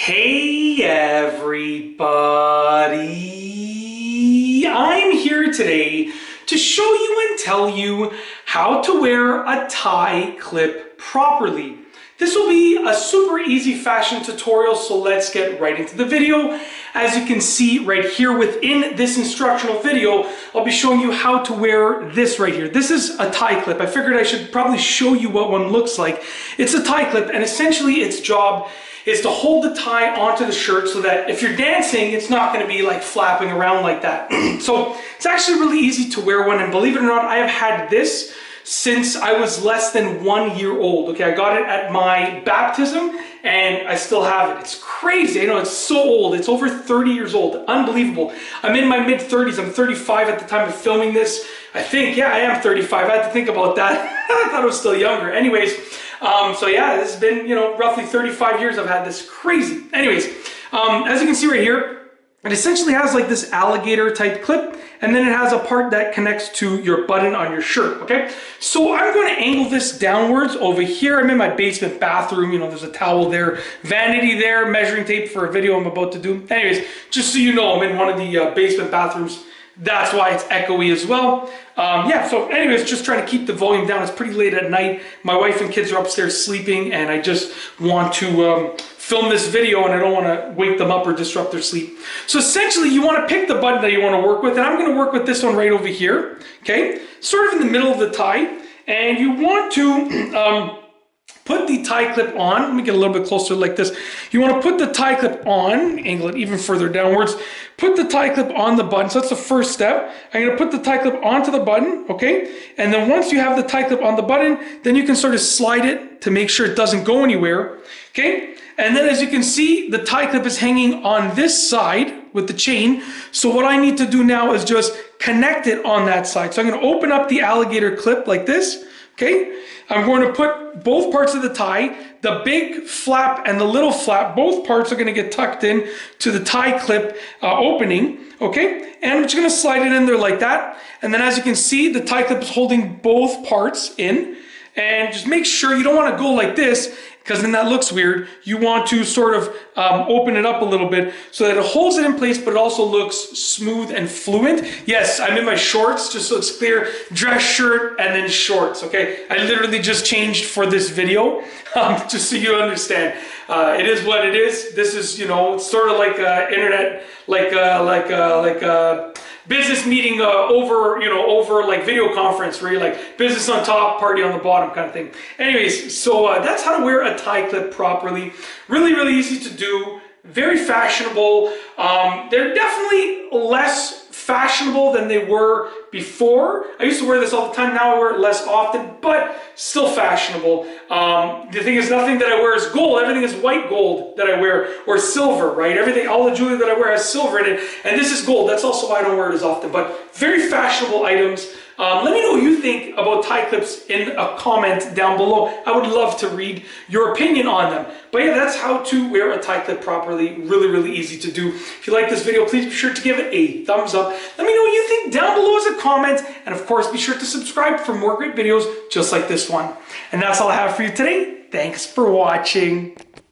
Hey everybody, I'm here today to show you and tell you how to wear a tie clip properly. This will be a super easy fashion tutorial, so let's get right into the video. As you can see right here within this instructional video, I'll be showing you how to wear this right here. This is a tie clip. I figured I should probably show you what one looks like. It's a tie clip, and essentially its job is to hold the tie onto the shirt so that if you're dancing, it's not going to be like flapping around like that. So it's actually really easy to wear one, and believe it or not, I have had this since I was less than 1 year old. Okay, I got it at my baptism and I still have it. It's crazy. I know it's so old. It's over 30 years old. Unbelievable. I'm in my mid 30s. I'm 35 at the time of filming this. I think, yeah, I am 35. I had to think about that. I thought I was still younger. Anyways, so yeah, this has been, roughly 35 years I've had this. Crazy. Anyways, as you can see right here, it essentially has like this alligator type clip, and then it has a part that connects to your button on your shirt, okay? So I'm going to angle this downwards over here. I'm in my basement bathroom, there's a towel there, vanity there, measuring tape for a video I'm about to do. Anyways, just so you know, I'm in one of the basement bathrooms. That's why it's echoey as well. Yeah, so anyways, just trying to keep the volume down. It's pretty late at night. My wife and kids are upstairs sleeping, and I just want to film this video, and I don't want to wake them up or disrupt their sleep. So essentially, you want to pick the button that you want to work with, and I'm going to work with this one right over here, okay? Sort of in the middle of the tie, and you want to put the tie clip on. Let me get a little bit closer like this. You want to put the tie clip on, angle it even further downwards, put the tie clip on the button. So that's the first step. I'm going to put the tie clip onto the button, okay? And then once you have the tie clip on the button, then you can sort of slide it to make sure it doesn't go anywhere, okay? And then as you can see, the tie clip is hanging on this side with the chain. So what I need to do now is just connect it on that side. So I'm going to open up the alligator clip like this, okay? I'm going to put both parts of the tie, the big flap and the little flap, both parts are going to get tucked in to the tie clip opening, okay? And I'm just going to slide it in there like that. And then as you can see, the tie clip is holding both parts in. And just make sure you don't want to go like this, because then that looks weird. You want to sort of open it up a little bit so that it holds it in place, but it also looks smooth and fluent. Yes, I'm in my shorts, just so it's clear. Dress shirt and then shorts, okay? I literally just changed for this video, just so you understand. It is what it is. This is, it's sort of like internet, like business meeting over like video conference where you're like business on top, party on the bottom kind of thing. Anyways, so that's how to wear a tie clip properly. Really, really easy to do. Very fashionable. They're definitely less fashionable than they were before. I used to wear this all the time. Now I wear it less often, but still fashionable. The thing is, nothing that I wear is gold. Everything is white gold that I wear, or silver, right? Everything, all the jewelry that I wear has silver in it, and this is gold. That's also why I don't wear it as often, but very fashionable items. Let me know what you think about tie clips in a comment down below. I would love to read your opinion on them. But yeah, that's how to wear a tie clip properly. Really, really easy to do. If you like this video, please be sure to give it a thumbs up. Let me know what you think down below as a comment. And of course, be sure to subscribe for more great videos just like this one. And that's all I have for you today. Thanks for watching.